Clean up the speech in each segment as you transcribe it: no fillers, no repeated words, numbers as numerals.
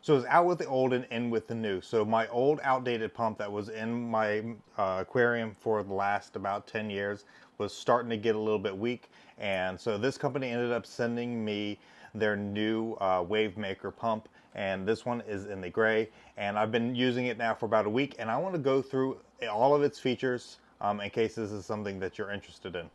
So it's out with the old and in with the new. So my old outdated pump that was in my aquarium for the last about 10 years was starting to get a little bit weak. And so this company ended up sending me their new Wavemaker pump. And this one is in the gray. And I've been using it now for about a week. And I want to go through all of its features in case this is something that you're interested in.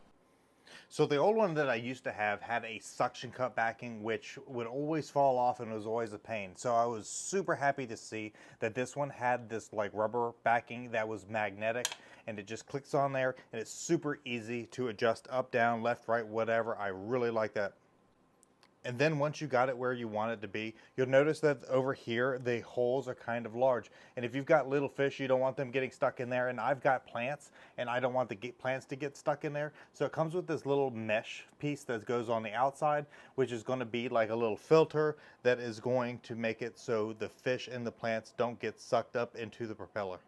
So the old one that I used to have had a suction cup backing, which would always fall off and was always a pain. So I was super happy to see that this one had this like rubber backing that was magnetic, and it just clicks on there and it's super easy to adjust up, down, left, right, whatever. I really like that. And then once you got it where you want it to be, you'll notice that over here, the holes are kind of large. And if you've got little fish, you don't want them getting stuck in there. And I've got plants, and I don't want the plants to get stuck in there. So it comes with this little mesh piece that goes on the outside, which is going to be like a little filter that is going to make it so the fish and the plants don't get sucked up into the propeller.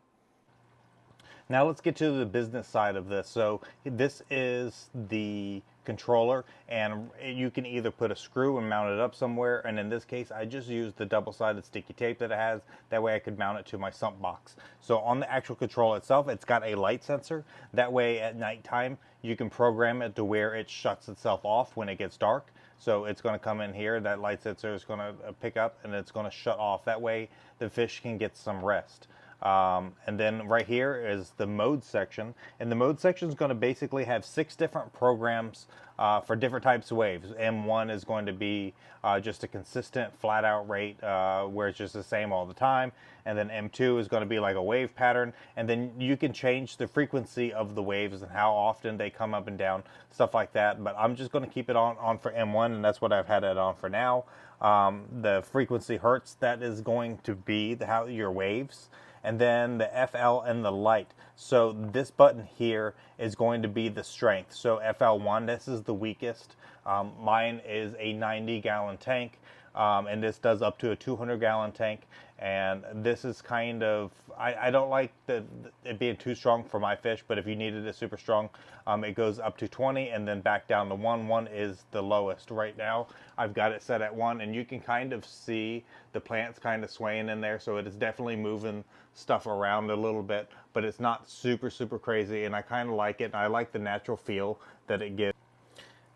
Now let's get to the business side of this. So this is the controller, and you can either put a screw and mount it up somewhere, and in this case I just used the double-sided sticky tape that it has. That way I could mount it to my sump box. So on the actual controller itself, it's got a light sensor. That way at nighttime you can program it to where it shuts itself off when it gets dark. So it's going to come in here, that light sensor is going to pick up, and it's going to shut off. That way the fish can get some rest. And then right here is the mode section, and the mode section is going to basically have 6 different programs for different types of waves. M1 is going to be just a consistent flat out rate where it's just the same all the time, and then M2 is going to be like a wave pattern, and then you can change the frequency of the waves and how often they come up and down, stuff like that. But I'm just going to keep it on for M1, and that's what I've had it on for now. The frequency hertz, that is going to be how your waves. And then the FL and the light. So this button here is going to be the strength. So FL1, this is the weakest. Mine is a 90-gallon tank, and this does up to a 200-gallon tank. And this is kind of, I don't like it being too strong for my fish, but if you needed it super strong, it goes up to 20 and then back down to 1. 1 is the lowest. Right now, I've got it set at 1, and you can kind of see the plants kind of swaying in there, so it is definitely moving stuff around a little bit, but it's not super, super crazy, and I kind of like it, and I like the natural feel that it gives.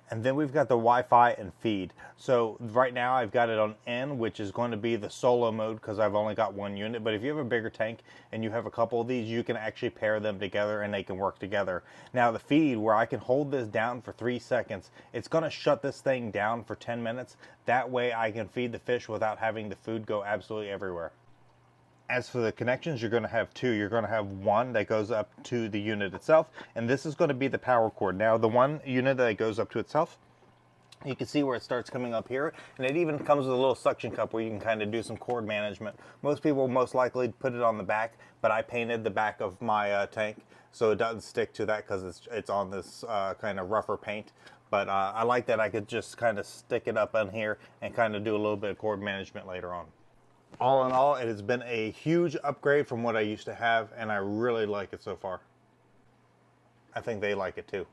And then we've got the Wi-Fi and feed. So right now I've got it on N, which is going to be the solo mode because I've only got 1 unit. But if you have a bigger tank and you have a couple of these, you can actually pair them together and they can work together. Now the feed, where I can hold this down for 3 seconds, it's going to shut this thing down for 10 minutes. That way I can feed the fish without having the food go absolutely everywhere. As for the connections, you're going to have 2. You're going to have one that goes up to the unit itself, and this is going to be the power cord. Now, the one unit that goes up to itself, you can see where it starts coming up here, and it even comes with a little suction cup where you can kind of do some cord management. Most people most likely put it on the back, but I painted the back of my tank so it doesn't stick to that because it's on this kind of rougher paint. But I like that I could just kind of stick it up on here and kind of do a little bit of cord management later on. All in all, it has been a huge upgrade from what I used to have, and I really like it so far. I think they like it too.